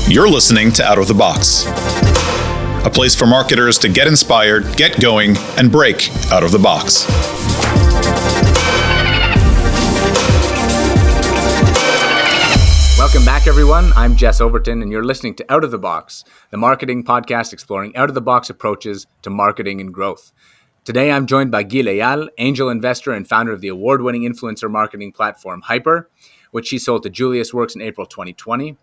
You're listening to Out of the Box, a place for marketers to get inspired, get going, and break out of the box. Welcome back, everyone. I'm Jess Overton, and you're listening to Out of the Box, the marketing podcast exploring out-of-the-box approaches to marketing and growth. Today, I'm joined by Gils, Eyal, angel investor and founder of the award-winning influencer marketing platform Hyper, which he sold to Julius Works in April 2020.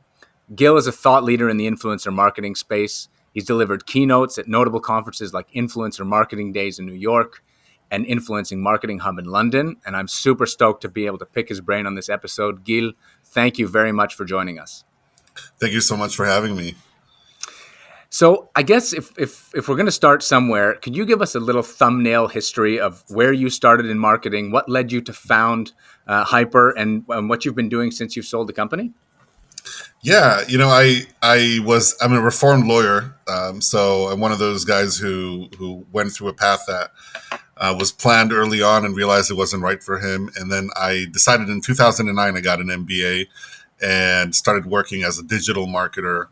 Gil is a thought leader in the influencer marketing space. He's delivered keynotes at notable conferences like Influencer Marketing Days in New York and Influencing Marketing Hub in London. And I'm super stoked to be able to pick his brain on this episode. Gil, thank you very much for joining us. Thank you so much for having me. So I guess if we're going to start somewhere, could you give us a little thumbnail history of where you started in marketing, what led you to found Hyper, and what you've been doing since you've sold the company? Yeah, I'm a reformed lawyer, so I'm one of those guys who went through a path that was planned early on and realized it wasn't right for him. And then I decided in 2009 I got an MBA and started working as a digital marketer,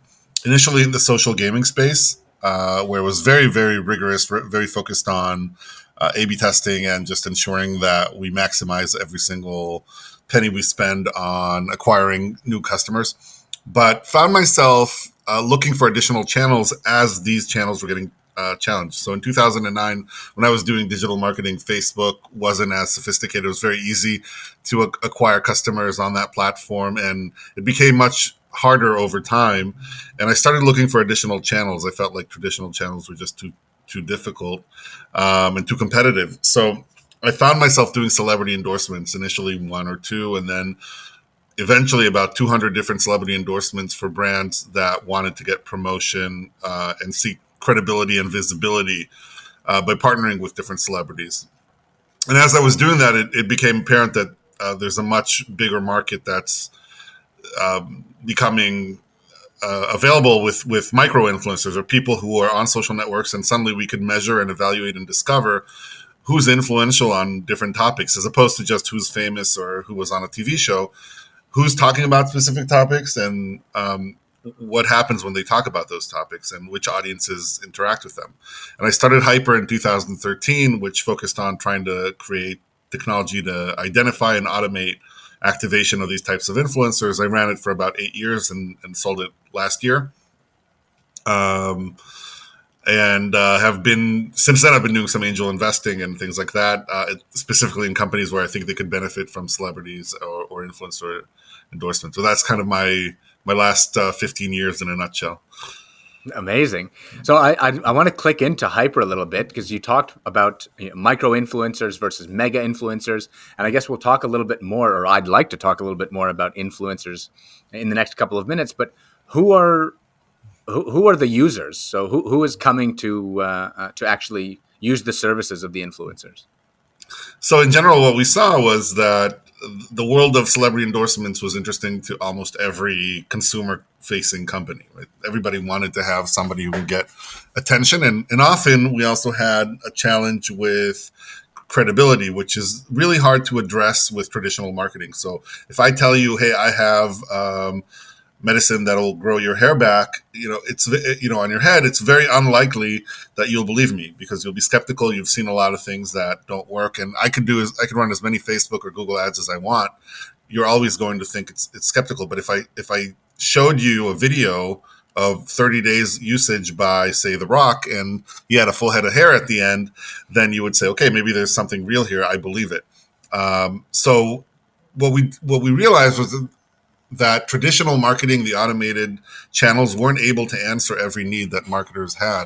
initially in the social gaming space, where it was very, very rigorous, very focused on A/B testing and just ensuring that we maximize every single penny we spend on acquiring new customers. But found myself looking for additional channels as these channels were getting challenged. So in 2009, when I was doing digital marketing, Facebook wasn't as sophisticated. It was very easy to acquire customers on that platform, and it became much harder over time. And I started looking for additional channels. I felt like traditional channels were just too difficult and too competitive. So I found myself doing celebrity endorsements, initially one or two, and then eventually about 200 different celebrity endorsements for brands that wanted to get promotion and seek credibility and visibility by partnering with different celebrities. And as I was doing that, it became apparent that there's a much bigger market that's becoming available with micro influencers, or people who are on social networks, and suddenly we could measure and evaluate and discover who's influential on different topics, as opposed to just who's famous or who was on a TV show, who's talking about specific topics, and what happens when they talk about those topics and which audiences interact with them. And I started Hyper in 2013, which focused on trying to create technology to identify and automate activation of these types of influencers. I ran it for about 8 years and sold it last year. Have been, since then I've been doing some angel investing and things like that, specifically in companies where I think they could benefit from celebrities or influencer endorsements. So that's kind of my last 15 years in a nutshell. Amazing. So I want to click into Hyper a little bit, because you talked about micro influencers versus mega influencers. And I guess we'll talk a little bit more, or I'd like to talk a little bit more about influencers in the next couple of minutes. But who are the users? So who is coming to actually use the services of the influencers? So in general, what we saw was that the world of celebrity endorsements was interesting to almost every consumer-facing company. Right? Everybody wanted to have somebody who would get attention. And often we also had a challenge with credibility, which is really hard to address with traditional marketing. So if I tell you, hey, I have medicine that'll grow your hair back, it's on your head, it's very unlikely that you'll believe me, because you'll be skeptical. You've seen a lot of things that don't work, and I could run as many Facebook or Google ads as I want. You're always going to think it's skeptical. But if I showed you a video of 30 days usage by, say, The Rock, and he had a full head of hair at the end, then you would say, okay, maybe there's something real here. I believe it. So what we realized was that traditional marketing, the automated channels, weren't able to answer every need that marketers had.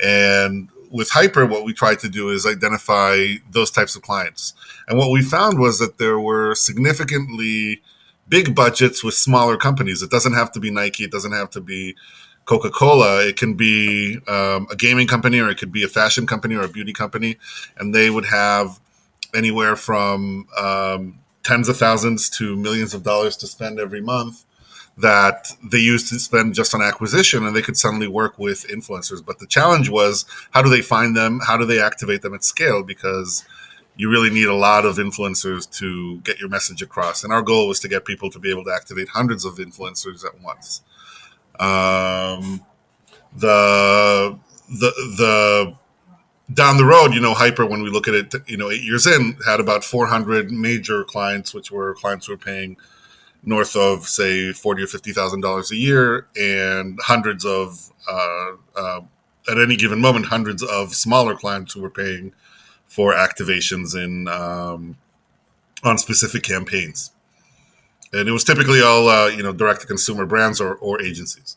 And with Hyper, what we tried to do is identify those types of clients. And what we found was that there were significantly big budgets with smaller companies. It doesn't have to be Nike. It doesn't have to be Coca-Cola. It can be a gaming company, or it could be a fashion company or a beauty company. And they would have anywhere from tens of thousands to millions of dollars to spend every month that they used to spend just on acquisition, and they could suddenly work with influencers. But the challenge was, how do they find them? How do they activate them at scale? Because you really need a lot of influencers to get your message across. And our goal was to get people to be able to activate hundreds of influencers at once. Um, the down the road, Hyper, when we look at it, 8 years in, had about 400 major clients, which were clients who were paying north of, say, $40,000 or $50,000 a year, and hundreds of, at any given moment, hundreds of smaller clients who were paying for activations on specific campaigns. And it was typically all, direct to consumer brands or agencies.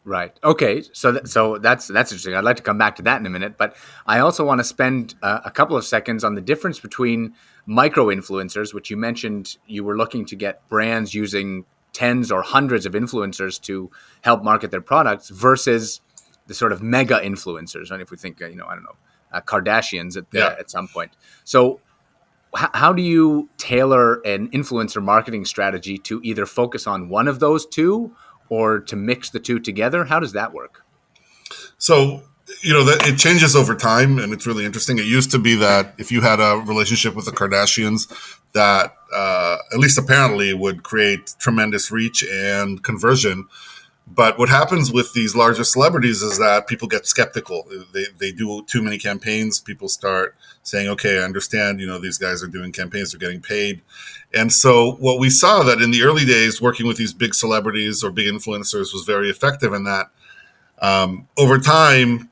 Right. Okay. So that's interesting. I'd like to come back to that in a minute, but I also want to spend a couple of seconds on the difference between micro influencers, which you mentioned you were looking to get brands using tens or hundreds of influencers to help market their products, versus the sort of mega influencers. And if we think, I don't know, Kardashians Yeah. at some point. So how do you tailor an influencer marketing strategy to either focus on one of those two or to mix the two together? How does that work? So, that it changes over time, and it's really interesting. It used to be that if you had a relationship with the Kardashians, that at least apparently would create tremendous reach and conversion. But what happens with these larger celebrities is that people get skeptical. They do too many campaigns. People start saying, okay, I understand, these guys are doing campaigns, they're getting paid. And so what we saw that in the early days, working with these big celebrities or big influencers was very effective in that. Over time,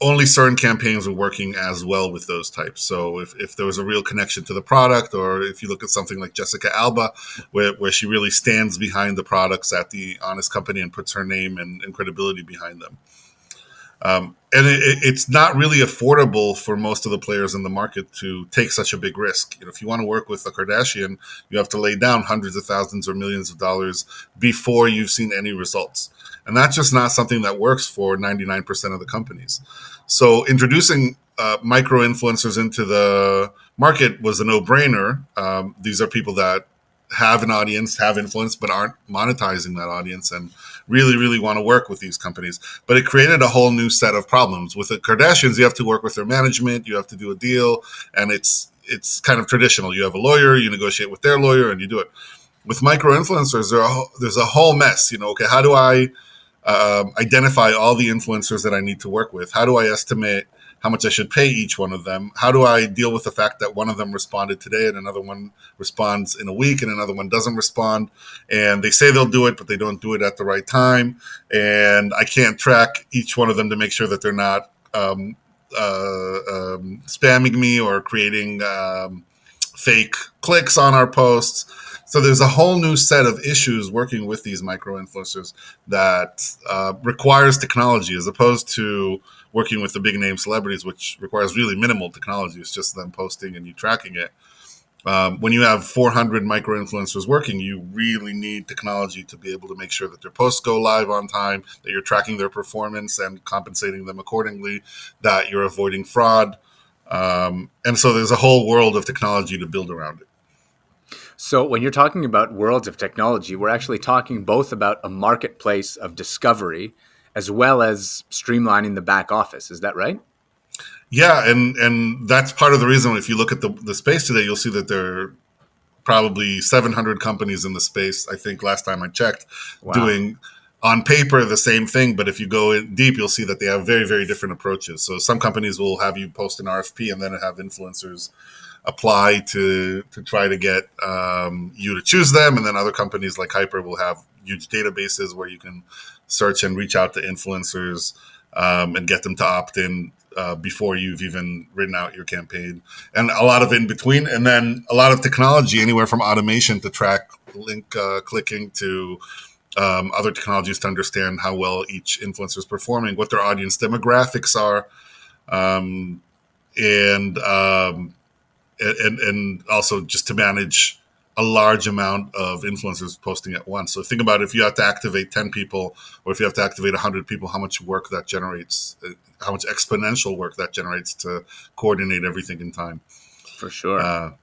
only certain campaigns were working as well with those types. So if there was a real connection to the product, or if you look at something like Jessica Alba, where she really stands behind the products at the Honest Company and puts her name and credibility behind them. And it's not really affordable for most of the players in the market to take such a big risk. If you want to work with a Kardashian, you have to lay down hundreds of thousands or millions of dollars before you've seen any results. And that's just not something that works for 99% of the companies. So introducing micro influencers into the market was a no-brainer. These are people that have an audience, have influence, but aren't monetizing that audience and really, really want to work with these companies. But it created a whole new set of problems. With the Kardashians, you have to work with their management, you have to do a deal, and it's kind of traditional. You have a lawyer, you negotiate with their lawyer, and you do it. With micro influencers, there's a whole mess. Okay, how do I identify all the influencers that I need to work with? How do I estimate how much I should pay each one of them? How do I deal with the fact that one of them responded today and another one responds in a week and another one doesn't respond? And they say they'll do it, but they don't do it at the right time. And I can't track each one of them to make sure that they're not spamming me or creating fake clicks on our posts. So there's a whole new set of issues working with these micro influencers that requires technology, as opposed to working with the big name celebrities, which requires really minimal technology. It's just them posting and you tracking it. When you have 400 micro influencers working, you really need technology to be able to make sure that their posts go live on time, that you're tracking their performance and compensating them accordingly, that you're avoiding fraud. And so there's a whole world of technology to build around it. So when you're talking about worlds of technology, we're actually talking both about a marketplace of discovery as well as streamlining the back office. Is that right? Yeah, and that's part of the reason. If you look at the space today, you'll see that there are probably 700 companies in the space. I think last time I checked, Wow. doing on paper the same thing, but if you go in deep, you'll see that they have very, very different approaches. So some companies will have you post an RFP and then have influencers apply to try to get you to choose them, and then other companies like Hyper will have huge databases where you can search and reach out to influencers and get them to opt in before you've even written out your campaign, and a lot of in between, and then a lot of technology, anywhere from automation to track link clicking to other technologies to understand how well each influencer is performing, what their audience demographics are, and also just to manage a large amount of influencers posting at once. So think about if you have to activate 10 people or if you have to activate 100 people, how much work that generates, how much exponential work that generates to coordinate everything in time. For sure.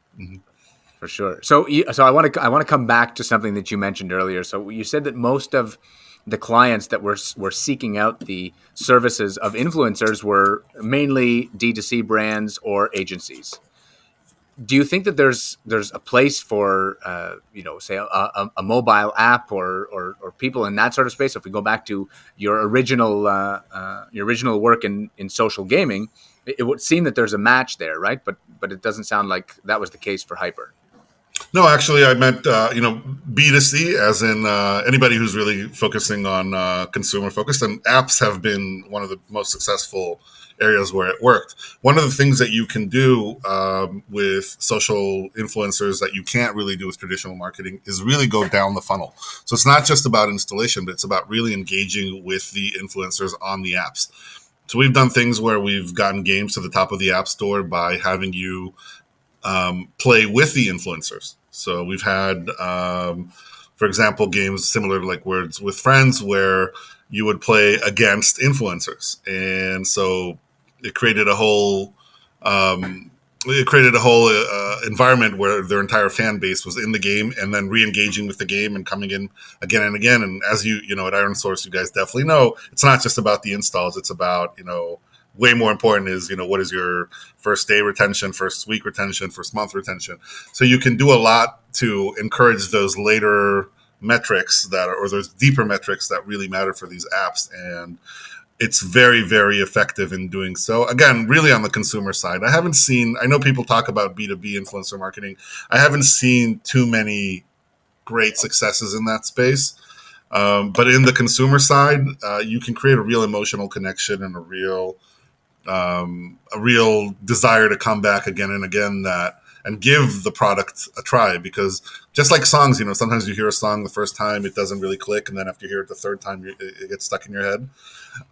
For sure. So I want to come back to something that you mentioned earlier. So you said that most of the clients that were seeking out the services of influencers were mainly D2C brands or agencies. do you think that there's a place for say a mobile app or people in that sort of space? If we go back to your original work in social gaming, it would seem that there's a match there, right? But it doesn't sound like that was the case for Hyper. No, actually, I meant B2C, as in anybody who's really focusing on consumer focused, and apps have been one of the most successful areas where it worked. One of the things that you can do with social influencers that you can't really do with traditional marketing is really go down the funnel. So it's not just about installation, but it's about really engaging with the influencers on the apps. So we've done things where we've gotten games to the top of the App Store by having you play with the influencers. So we've had, for example, games similar to like Words with Friends, where you would play against influencers, and so it created a whole environment where their entire fan base was in the game and then re-engaging with the game and coming in again and again. And as you at Iron Source, you guys definitely know, it's not just about the installs. It's about, way more important is, what is your first day retention, first week retention, first month retention. So you can do a lot to encourage those later metrics or those deeper metrics that really matter for these apps. And it's very, very effective in doing so. Again, really on the consumer side. I know people talk about B2B influencer marketing. I haven't seen too many great successes in that space. But in the consumer side, you can create a real emotional connection and a real desire to come back again and again and give the product a try. Because just like songs, sometimes you hear a song the first time, it doesn't really click. And then after you hear it the third time, it gets stuck in your head.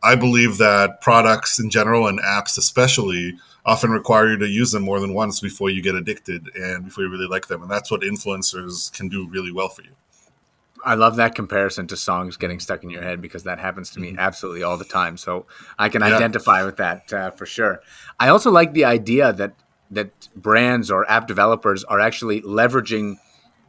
I believe that products in general and apps especially often require you to use them more than once before you get addicted and before you really like them. And that's what influencers can do really well for you. I love that comparison to songs getting stuck in your head, because that happens to me absolutely all the time. So I can identify with that for sure. I also like the idea that brands or app developers are actually leveraging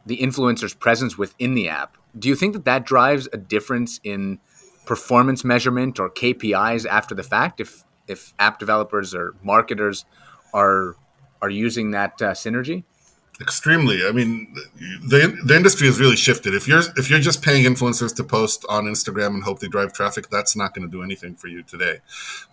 the influencer's presence within the app. Do you think that drives a difference in performance measurement or KPIs after the fact, if app developers or marketers are using that synergy? Extremely. I mean, the industry has really shifted. If you're just paying influencers to post on Instagram and hope they drive traffic, that's not going to do anything for you today.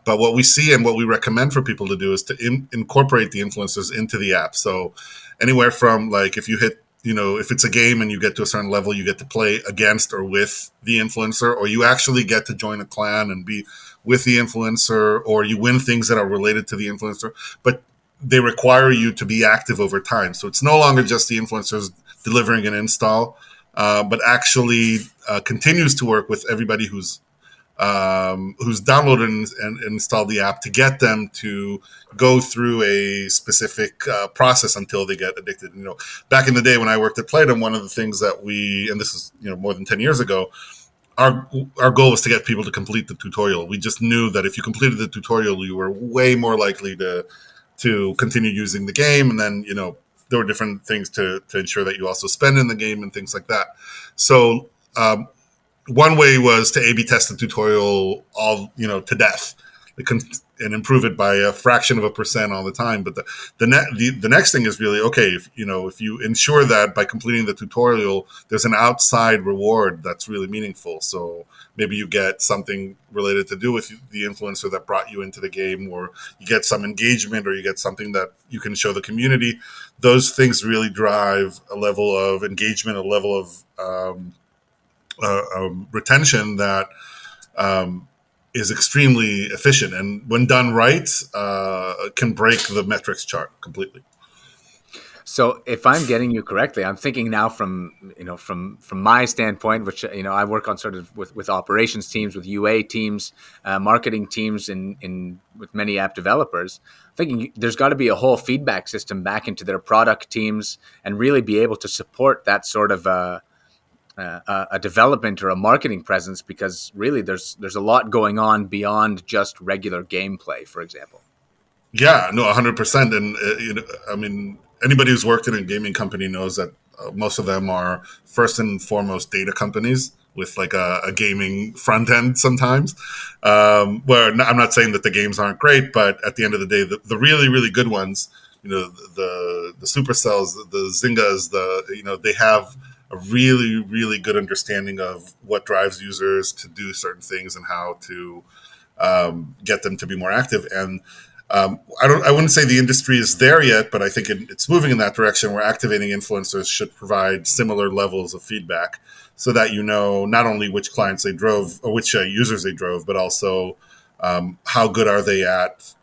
But what we see and what we recommend for people to do is to incorporate the influencers into the app. So anywhere from, like, if you hit, if it's a game and you get to a certain level, you get to play against or with the influencer, or you actually get to join a clan and be with the influencer, or you win things that are related to the influencer. But they require you to be active over time. So it's no longer just the influencers delivering an install, but actually continues to work with everybody who's downloaded and installed the app to get them to go through a specific process until they get addicted. Back in the day when I worked at Playdom, one of the things that and this is more than 10 years ago, our goal was to get people to complete the tutorial. We just knew that if you completed the tutorial, you were way more likely to continue using the game. And then, there were different things to ensure that you also spend in the game and things like that. So one way was to A/B test the tutorial all, to death and improve it by a fraction of a percent all the time. But the next thing is really, okay, if you ensure that by completing the tutorial, there's an outside reward that's really meaningful. So maybe you get something related to do with the influencer that brought you into the game, or you get some engagement, or you get something that you can show the community. Those things really drive a level of engagement, a level of retention that is extremely efficient, and when done right, can break the metrics chart completely. So if I'm getting you correctly, I'm thinking now from my standpoint, which I work on sort of with operations teams, with UA teams, marketing teams, with many app developers. I'm thinking there's got to be a whole feedback system back into their product teams and really be able to support that sort of a development or a marketing presence, because really there's a lot going on beyond just regular gameplay, for example. Yeah, no, 100%. And I mean, anybody who's worked in a gaming company knows that most of them are first and foremost data companies with like a gaming front end sometimes. Where I'm not saying that the games aren't great, but at the end of the day, the really, really good ones the Supercells, the Zyngas, they have a really, really good understanding of what drives users to do certain things and how to get them to be more active. And I wouldn't say the industry is there yet, but I think it's moving in that direction where activating influencers should provide similar levels of feedback so that not only which clients they drove or which users they drove, but also how good are they at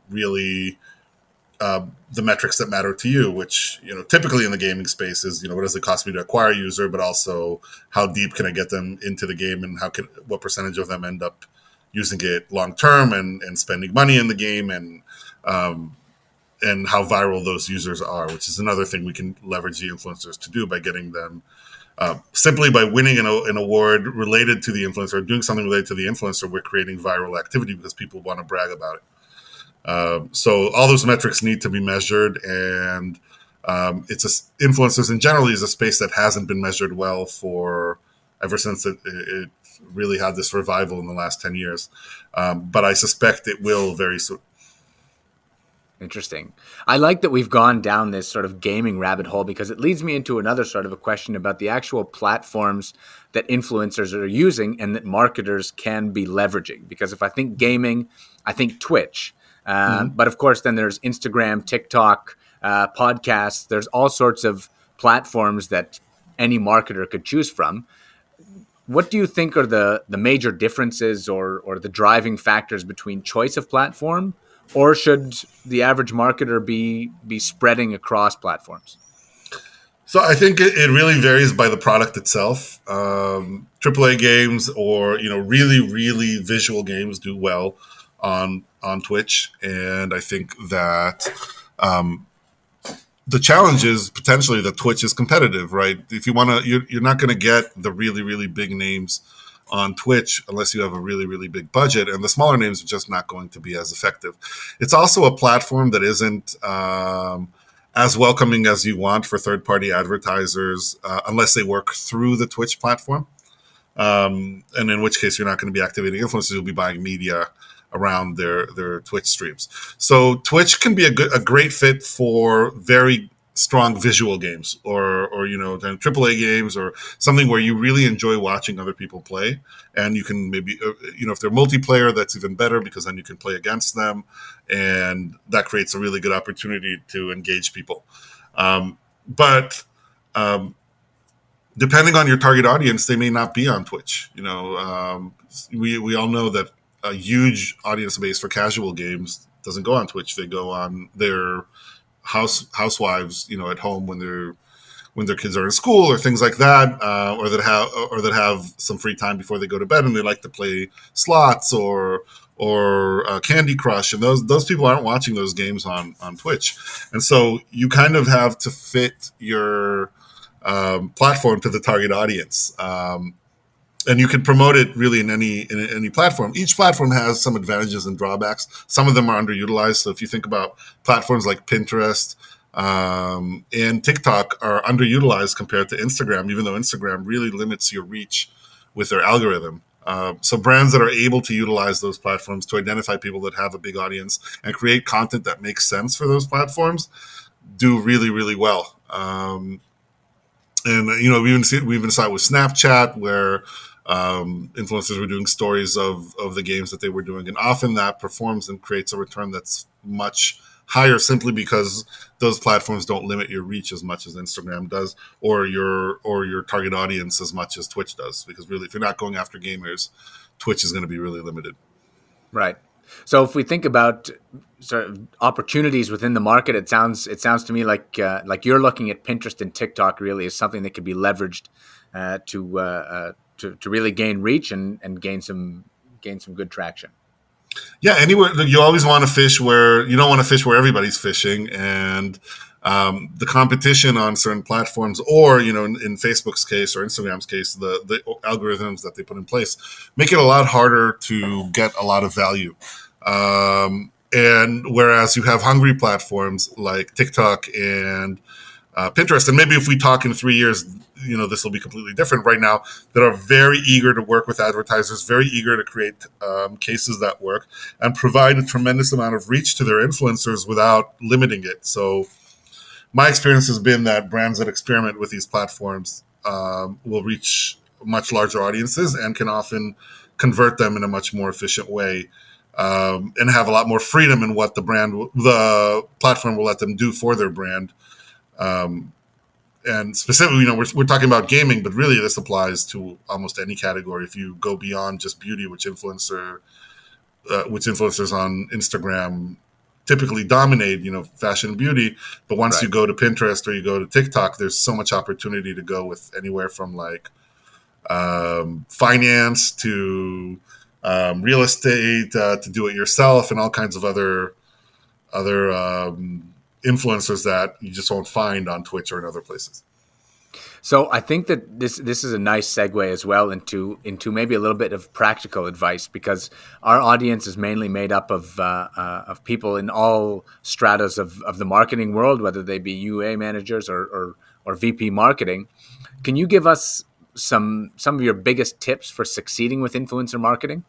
really the metrics that matter to you, which typically in the gaming space is what does it cost me to acquire a user, but also how deep can I get them into the game, and what percentage of them end up using it long term and spending money in the game, and how viral those users are, which is another thing we can leverage the influencers to do by getting them simply by winning an award related to the influencer or doing something related to the influencer. We're creating viral activity because people want to brag about it. So all those metrics need to be measured, and influencers in general is a space that hasn't been measured well ever since it really had this revival in the last 10 years. But I suspect it will very soon. Interesting. I like that we've gone down this sort of gaming rabbit hole because it leads me into another sort of a question about the actual platforms that influencers are using and that marketers can be leveraging. Because if I think gaming, I think Twitch. But of course, then there's Instagram, TikTok, podcasts. There's all sorts of platforms that any marketer could choose from. What do you think are the major differences or the driving factors between choice of platform? Or should the average marketer be spreading across platforms? So I think it really varies by the product itself. AAA games or really, really visual games do well on Twitch, and I think that the challenge is potentially that Twitch is competitive, right? If you want to, you're not going to get the really, really big names on Twitch unless you have a really, really big budget, and the smaller names are just not going to be as effective. It's also a platform that isn't as welcoming as you want for third-party advertisers unless they work through the Twitch platform, and in which case you're not going to be activating influencers, you'll be buying media around their Twitch streams. So Twitch can be a great fit for very strong visual games or AAA games or something where you really enjoy watching other people play, and you can maybe if they're multiplayer, that's even better because then you can play against them, and that creates a really good opportunity to engage people. But depending on your target audience, they may not be on Twitch. We all know that a huge audience base for casual games doesn't go on Twitch. They go on their housewives, at home when their kids are in school or things like that, or that have some free time before they go to bed and they like to play slots or Candy Crush, and those people aren't watching those games on Twitch, and so you kind of have to fit your platform to the target audience. And you can promote it really in any platform. Each platform has some advantages and drawbacks. Some of them are underutilized. So if you think about platforms like Pinterest and TikTok are underutilized compared to Instagram, even though Instagram really limits your reach with their algorithm. So brands that are able to utilize those platforms to identify people that have a big audience and create content that makes sense for those platforms do really, really well. And we even saw it with Snapchat where influencers were doing stories of the games that they were doing, and often that performs and creates a return that's much higher simply because those platforms don't limit your reach as much as Instagram does, or your target audience as much as Twitch does. Because really, if you're not going after gamers, Twitch is going to be really limited. Right. So if we think about sort of opportunities within the market, it sounds to me like you're looking at Pinterest and TikTok really as something that could be leveraged to really gain reach and gain some good traction. Yeah, anywhere you always want to fish where you don't want to fish where everybody's fishing, and the competition on certain platforms, or in Facebook's case or Instagram's case, the algorithms that they put in place make it a lot harder to get a lot of value. And whereas you have hungry platforms like TikTok and Pinterest. And maybe if we talk in 3 years, this will be completely different. Right now, that are very eager to work with advertisers, very eager to create cases that work and provide a tremendous amount of reach to their influencers without limiting it. So my experience has been that brands that experiment with these platforms will reach much larger audiences and can often convert them in a much more efficient way, and have a lot more freedom in what the platform will let them do for their brand. And specifically, we're talking about gaming, but really this applies to almost any category. If you go beyond just beauty, which influencers on Instagram typically dominate, fashion and beauty. But once you go to Pinterest or you go to TikTok, there's so much opportunity to go with anywhere from like finance to real estate, to do it yourself, and all kinds of other influencers that you just won't find on Twitch or in other places. So I think that this is a nice segue as well into maybe a little bit of practical advice, because our audience is mainly made up of people in all stratas of the marketing world, whether they be UA managers or VP marketing. Can you give us some of your biggest tips for succeeding with influencer marketing?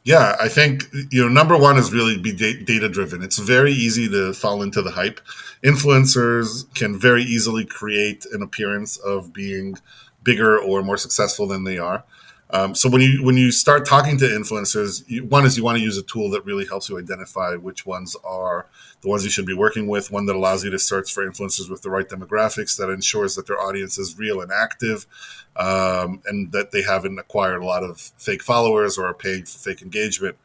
Yeah, I think, number one is really be data driven. It's very easy to fall into the hype. Influencers can very easily create an appearance of being bigger or more successful than they are. So when you start talking to influencers, one is you want to use a tool that really helps you identify which ones are the ones you should be working with, one that allows you to search for influencers with the right demographics, that ensures that their audience is real and active, and that they haven't acquired a lot of fake followers or are paying for fake engagement.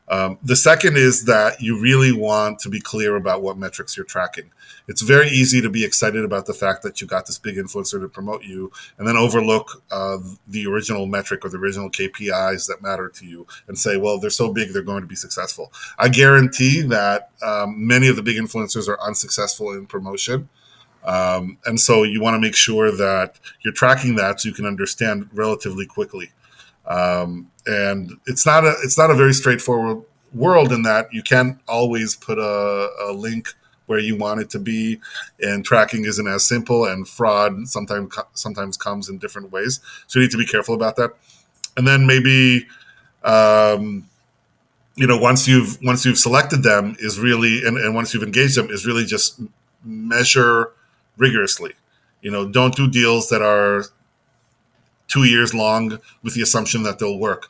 The second is that you really want to be clear about what metrics you're tracking. It's very easy to be excited about the fact that you got this big influencer to promote you and then overlook the original metric or the original KPIs that matter to you and say, well, they're so big, they're going to be successful. I guarantee that many of the big influencers are unsuccessful in promotion. And so you want to make sure that you're tracking that so you can understand relatively quickly. And it's not a very straightforward world in that you can't always put a link where you want it to be, and tracking isn't as simple, and fraud sometimes comes in different ways. So you need to be careful about that. And then maybe, once you've selected them is really, and once you've engaged them is really just measure rigorously. Don't do deals that are 2 years long with the assumption that they'll work.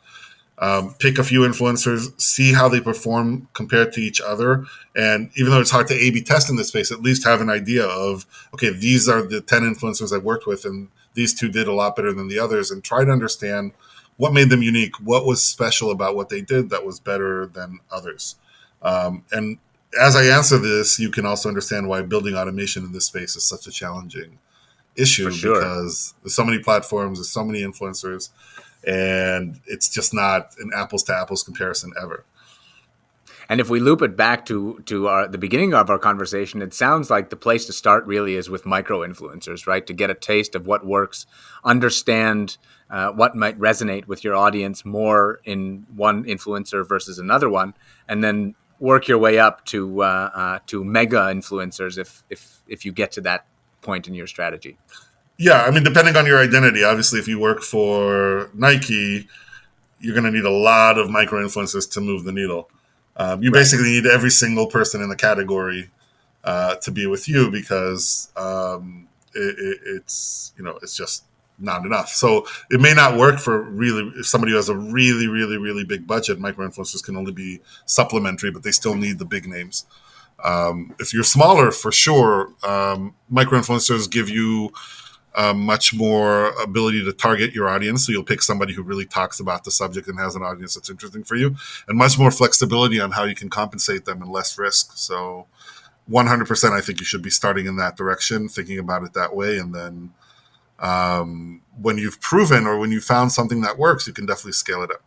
Pick a few influencers, see how they perform compared to each other. And even though it's hard to A/B test in this space, at least have an idea of, okay, these are the 10 influencers I've worked with, and these two did a lot better than the others, and try to understand what made them unique, what was special about what they did that was better than others. And as I answer this, you can also understand why building automation in this space is such a challenging issue, because there's so many platforms, there's so many influencers, and it's just not an apples to apples comparison ever. And if we loop it back to the beginning of our conversation, it sounds like the place to start really is with micro influencers, right? To get a taste of what works, understand what might resonate with your audience more in one influencer versus another one, and then work your way up to mega influencers if you get to that point in your strategy. Yeah, I mean, depending on your identity, obviously, if you work for Nike, you're going to need a lot of micro influencers to move the needle. You basically need every single person in the category to be with you, because it's just not enough. So it may not work for if somebody who has a really, really, really big budget. Micro influencers can only be supplementary, but they still need the big names. If you're smaller, for sure, micro influencers give you much more ability to target your audience. So you'll pick somebody who really talks about the subject and has an audience that's interesting for you, and much more flexibility on how you can compensate them and less risk. So 100%, I think you should be starting in that direction, thinking about it that way. And then when you've proven or when you found something that works, you can definitely scale it up.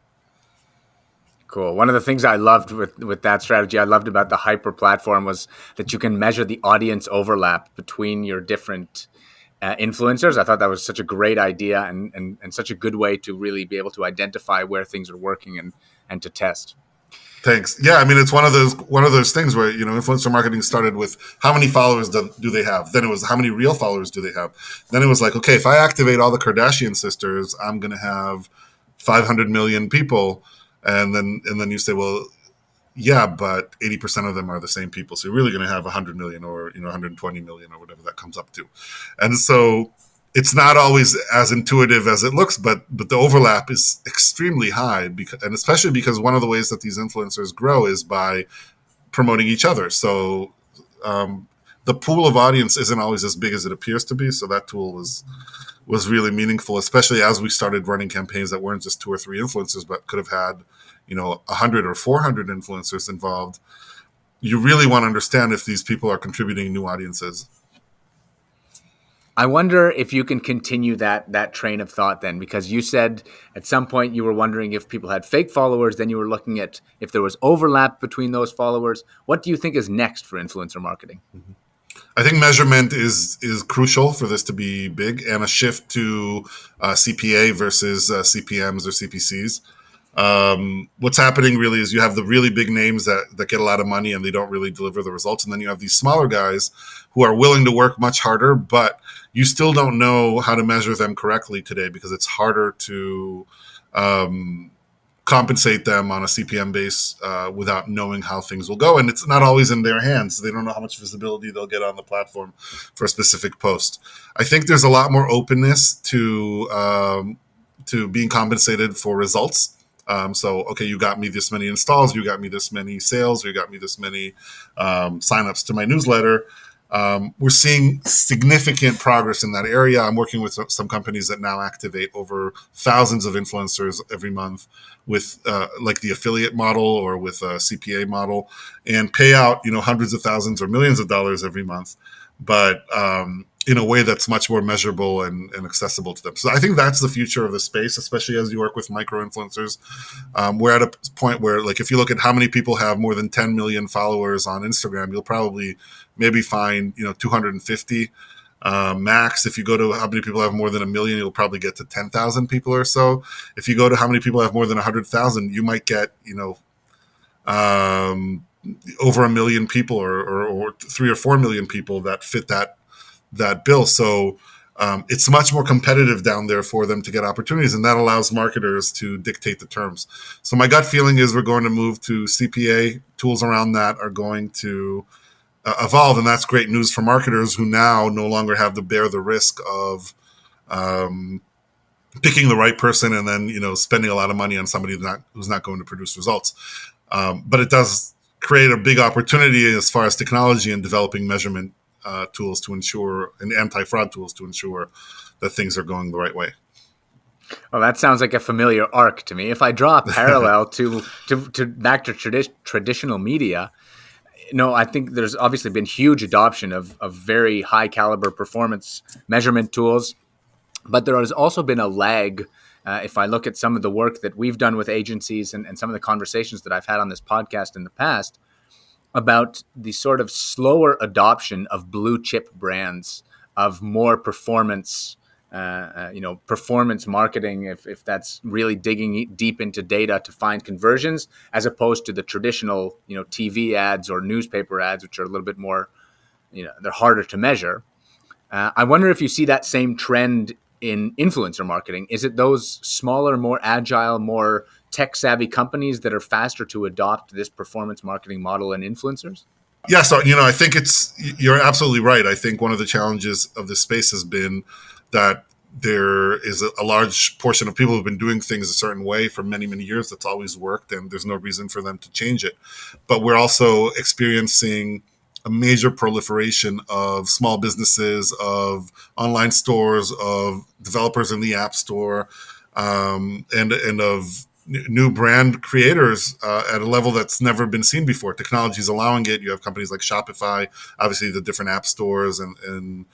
Cool. One of the things I loved with that strategy, I loved about the Hyper platform, was that you can measure the audience overlap between your different influencers. I thought that was such a great idea and such a good way to really be able to identify where things are working and to test. Thanks. Yeah, I mean, it's one of those things where influencer marketing started with how many followers do they have. Then it was how many real followers do they have. Then it was like, okay, if I activate all the Kardashian sisters, I'm going to have 500 million people, and then you say, well, yeah, but 80% of them are the same people, so you're really going to have 100 million or 120 million or whatever that comes up to, and so it's not always as intuitive as it looks, but the overlap is extremely high, and especially because one of the ways that these influencers grow is by promoting each other. So the pool of audience isn't always as big as it appears to be. So that tool was really meaningful, especially as we started running campaigns that weren't just 2 or 3 influencers, but could have had 100 or 400 influencers involved. You really want to understand if these people are contributing new audiences. I wonder if you can continue that train of thought then, because you said at some point you were wondering if people had fake followers, then you were looking at if there was overlap between those followers. What do you think is next for influencer marketing? I think measurement is crucial for this to be big, and a shift to CPA versus CPMs or CPCs. What's happening really is you have the really big names that get a lot of money and they don't really deliver the results. And then you have these smaller guys who are willing to work much harder, but you still don't know how to measure them correctly today because it's harder to compensate them on a CPM base without knowing how things will go. And it's not always in their hands. They don't know how much visibility they'll get on the platform for a specific post. I think there's a lot more openness to being compensated for results. So, okay, you got me this many installs, you got me this many sales, you got me this many signups to my newsletter. We're seeing significant progress in that area. I'm working with some companies that now activate over thousands of influencers every month with like the affiliate model or with a CPA model, and pay out hundreds of thousands or millions of dollars every month, but in a way that's much more measurable and accessible to them. So I think that's the future of the space, especially as you work with micro influencers. We're at a point where, like, if you look at how many people have more than 10 million followers on Instagram, you'll probably maybe find 250 max. If you go to how many people have more than 1 million, you'll probably get to 10,000 people or so. If you go to how many people have more than 100,000, you might get over 1 million people or 3 or 4 million people that fit that bill. So it's much more competitive down there for them to get opportunities, and that allows marketers to dictate the terms. So my gut feeling is we're going to move to CPA. Tools around that are going to evolve, and that's great news for marketers who now no longer have to bear the risk of picking the right person and then spending a lot of money on somebody who's not going to produce results. But it does create a big opportunity as far as technology and developing measurement tools to ensure, and anti-fraud tools to ensure that things are going the right way. Well, that sounds like a familiar arc to me. If I draw a parallel to back to traditional media, I think there's obviously been huge adoption of very high caliber performance measurement tools, but there has also been a lag. If I look at some of the work that we've done with agencies and some of the conversations that I've had on this podcast in the past about the sort of slower adoption of blue chip brands, of more performance, performance marketing, if that's really digging deep into data to find conversions, as opposed to the traditional, TV ads or newspaper ads, which are a little bit more, they're harder to measure. I wonder if you see that same trend in influencer marketing. Is it those smaller, more agile, more tech-savvy companies that are faster to adopt this performance marketing model and influencers? Yeah, so I think you're absolutely right. I think one of the challenges of this space has been that there is a large portion of people who've been doing things a certain way for many, many years. That's always worked, and there's no reason for them to change it. But we're also experiencing a major proliferation of small businesses, of online stores, of developers in the App Store, and of new brand creators at a level that's never been seen before. Technology is allowing it. You have companies like Shopify, obviously the different app stores and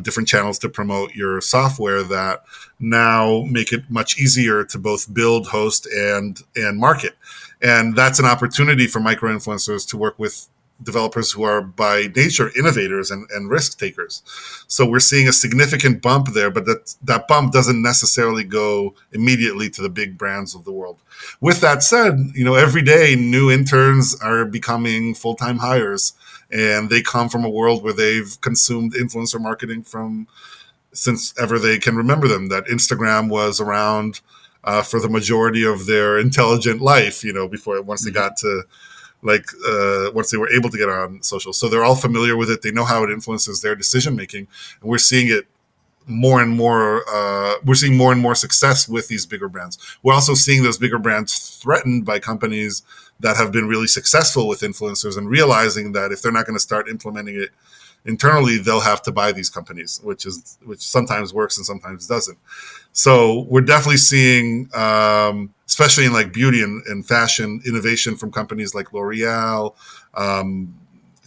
different channels to promote your software that now make it much easier to both build, host, and market. And that's an opportunity for micro influencers to work with developers who are by nature innovators and risk takers. So we're seeing a significant bump there, but that bump doesn't necessarily go immediately to the big brands of the world. With that said, every day new interns are becoming full-time hires, and they come from a world where they've consumed influencer marketing from since ever they can remember them. That Instagram was around for the majority of their intelligent life, before once they got to once they were able to get on social. So they're all familiar with it. They know how it influences their decision making, and we're seeing it more and more. We're seeing more and more success with these bigger brands. We're also seeing those bigger brands threatened by companies that have been really successful with influencers, and realizing that if they're not going to start implementing it internally, they'll have to buy these companies, which sometimes works and sometimes doesn't. So we're definitely seeing, especially in like beauty and fashion, innovation from companies like L'Oreal,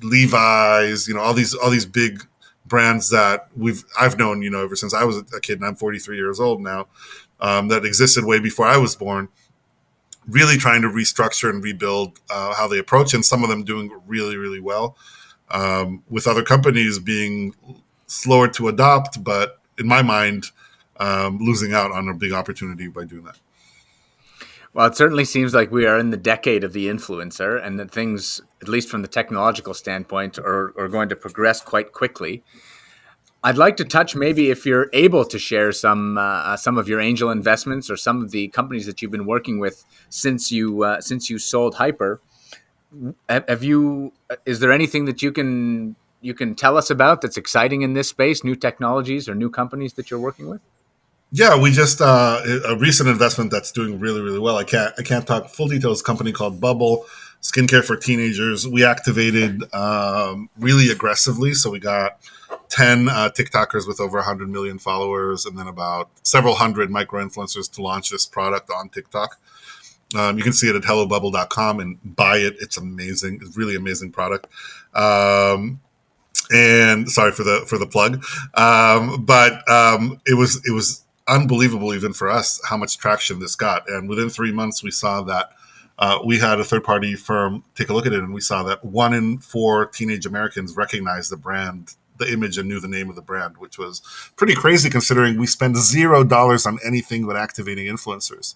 Levi's, all these big brands that I've known, ever since I was a kid, and I'm 43 years old now, that existed way before I was born, really trying to restructure and rebuild how they approach, and some of them doing really, really well. With other companies being slower to adopt, but in my mind, losing out on a big opportunity by doing that. Well, it certainly seems like we are in the decade of the influencer, and that things, at least from the technological standpoint, are going to progress quite quickly. I'd like to touch, maybe if you're able to share some of your angel investments or some of the companies that you've been working with since you sold Hyper. Is there anything that you can tell us about that's exciting in this space, new technologies or new companies that you're working with? Yeah, we just a recent investment that's doing really, really well. I can't talk full details. A company called Bubble, skincare for teenagers. We activated really aggressively, so we got 10 TikTokers with over 100 million followers, and then about several hundred micro influencers to launch this product on TikTok. You can see it at hellobubble.com and buy it. It's amazing. It's really amazing product. And sorry for the plug. But it was unbelievable, even for us, how much traction this got. And within 3 months, we saw that we had a third party firm take a look at it, and we saw that 1 in 4 teenage Americans recognized the brand, the image, and knew the name of the brand, which was pretty crazy considering we spend $0 on anything but activating influencers.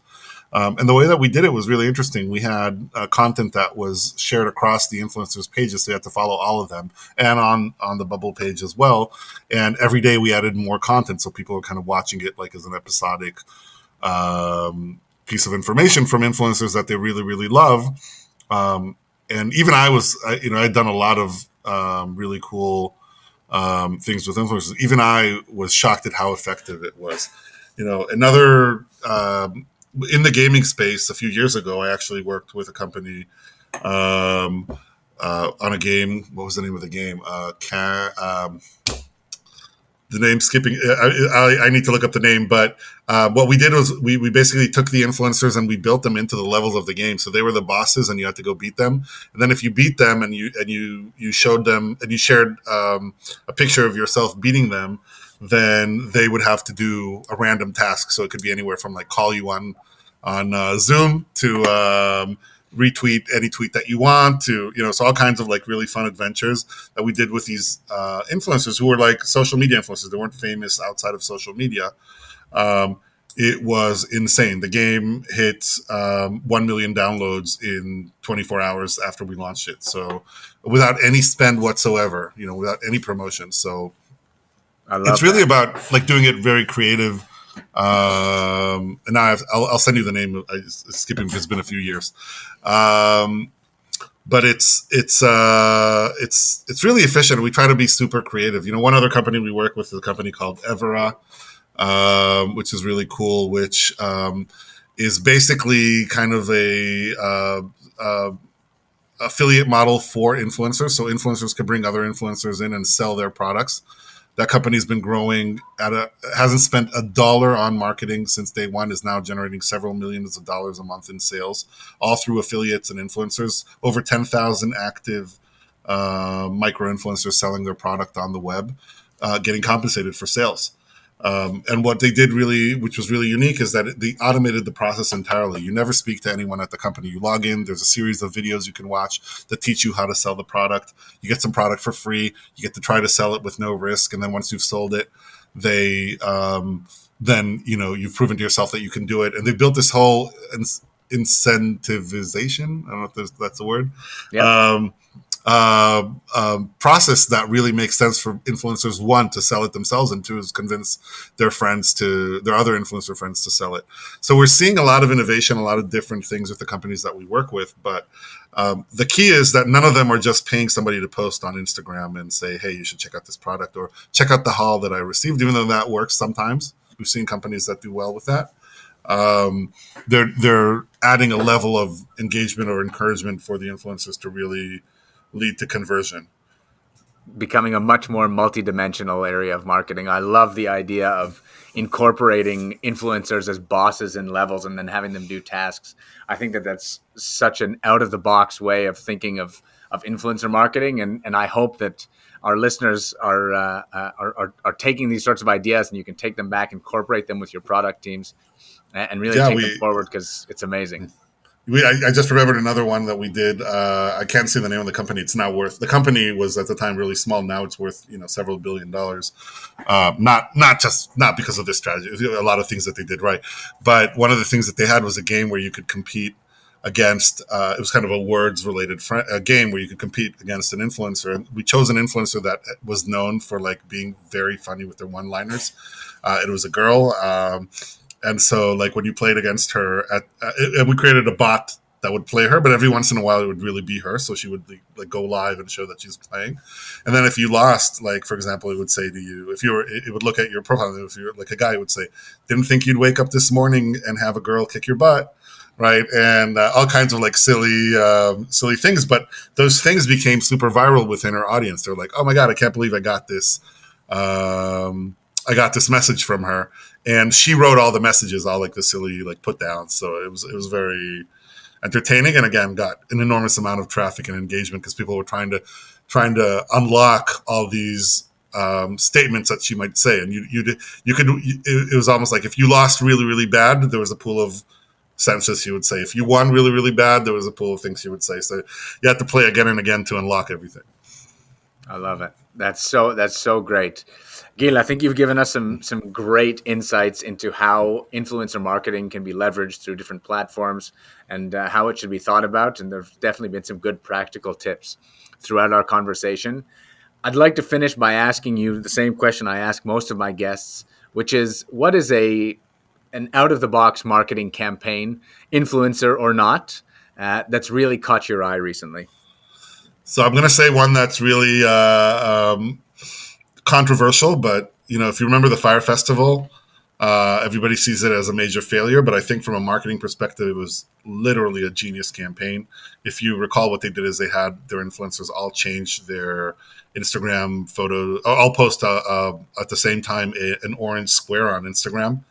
And the way that we did it was really interesting. We had content that was shared across the influencers' pages, so you had to follow all of them, and on the Bubble page as well. And every day we added more content, so people were kind of watching it like as an episodic piece of information from influencers that they really, really love. And even I'd done a lot of really cool things with influencers. Even I was shocked at how effective it was. Another in the gaming space a few years ago, I actually worked with a company on a game. What was the name of the game? The name skipping. I need to look up the name, but what we did was we basically took the influencers and we built them into the levels of the game. So they were the bosses, and you had to go beat them. And then if you beat them and you showed them and you shared a picture of yourself beating them, then they would have to do a random task. So it could be anywhere from like call you on Zoom to retweet any tweet that you want to, so all kinds of like really fun adventures that we did with these influencers who were like social media influencers. They weren't famous outside of social media. It was insane. The game hit 1 million downloads in 24 hours after we launched it. So without any spend whatsoever, without any promotion. So it's really about like doing it very creative. And now I'll send you the name. It's skipping because it's been a few years. But it's really efficient. We try to be super creative. One other company we work with is a company called Evera, which is really cool, which is basically kind of a affiliate model for influencers. So influencers can bring other influencers in and sell their products. That company's been growing hasn't spent $1 on marketing since day one, is now generating several millions of dollars a month in sales, all through affiliates and influencers. Over 10,000 active micro influencers selling their product on the web, getting compensated for sales. And what they did really, which was really unique, is that they automated the process entirely. You never speak to anyone at the company. You log in, there's a series of videos you can watch that teach you how to sell the product. You get some product for free. You get to try to sell it with no risk. And then once you've sold it, they, then, you've proven to yourself that you can do it. And they built this whole incentivization. I don't know if that's a word. Yeah. Process that really makes sense for influencers, one, to sell it themselves, and two, is convince their other influencer friends to sell it. So we're seeing a lot of innovation, a lot of different things with the companies that we work with. But the key is that none of them are just paying somebody to post on Instagram and say, hey, you should check out this product or check out the haul that I received, even though that works sometimes. We've seen companies that do well with that. They're adding a level of engagement or encouragement for the influencers to really lead to conversion. Becoming a much more multidimensional area of marketing. I love the idea of incorporating influencers as bosses and levels and then having them do tasks. I think that that's such an out of the box way of thinking of influencer marketing. And I hope that our listeners are taking these sorts of ideas, and you can take them back, incorporate them with your product teams, and really take them forward, because it's amazing. I just remembered another one that we did. I can't say the name of the company. It's not worth. The company was at the time really small. Now it's worth several $1 billion. Not because of this strategy. A lot of things that they did right, but one of the things that they had was a game where you could compete against. It was kind of a words related game where you could compete against an influencer. And we chose an influencer that was known for being very funny with their one-liners. It was a girl. And so, when you played against her, and we created a bot that would play her, but every once in a while it would really be her. So she would go live and show that she's playing. And then if you lost, for example, it would say to you, it would look at your profile. If you're a guy, it would say, didn't think you'd wake up this morning and have a girl kick your butt. Right. And all kinds of silly things. But those things became super viral within her audience. They're like, oh my God, I can't believe I got this. I got this message from her. And she wrote all the messages, all the silly put downs. So it was very entertaining, and again got an enormous amount of traffic and engagement because people were trying to unlock all these statements that she might say, and you could. It was almost like if you lost really really bad, there was a pool of sentences she would say. If you won really really bad, there was a pool of things she would say. So you had to play again and again to unlock everything. I love it. That's so great. Gil, I think you've given us some great insights into how influencer marketing can be leveraged through different platforms and how it should be thought about. And there's definitely been some good practical tips throughout our conversation. I'd like to finish by asking you the same question I ask most of my guests, which is, what is an out-of-the-box marketing campaign, influencer or not, that's really caught your eye recently? So I'm going to say one that's really controversial, but if you remember the Fire Festival, everybody sees it as a major failure. But I think from a marketing perspective, it was literally a genius campaign. If you recall, what they did is they had their influencers all change their Instagram photo, all post at the same time an orange square on Instagram.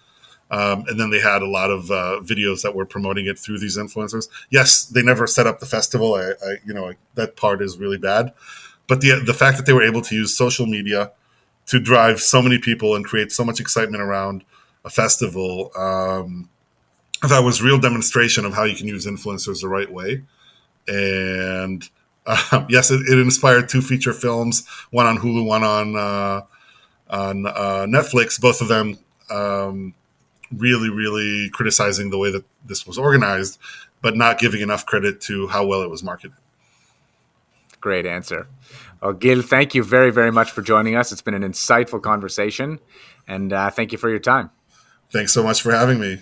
And then they had a lot of videos that were promoting it through these influencers. Yes, they never set up the festival. That part is really bad. But the fact that they were able to use social media to drive so many people and create so much excitement around a festival, that was real demonstration of how you can use influencers the right way. And yes, it inspired 2 feature films, one on Hulu, one on Netflix. Both of them really, really criticizing the way that this was organized, but not giving enough credit to how well it was marketed. Great answer. Well, Gil, thank you very, very much for joining us. It's been an insightful conversation, and thank you for your time. Thanks so much for having me.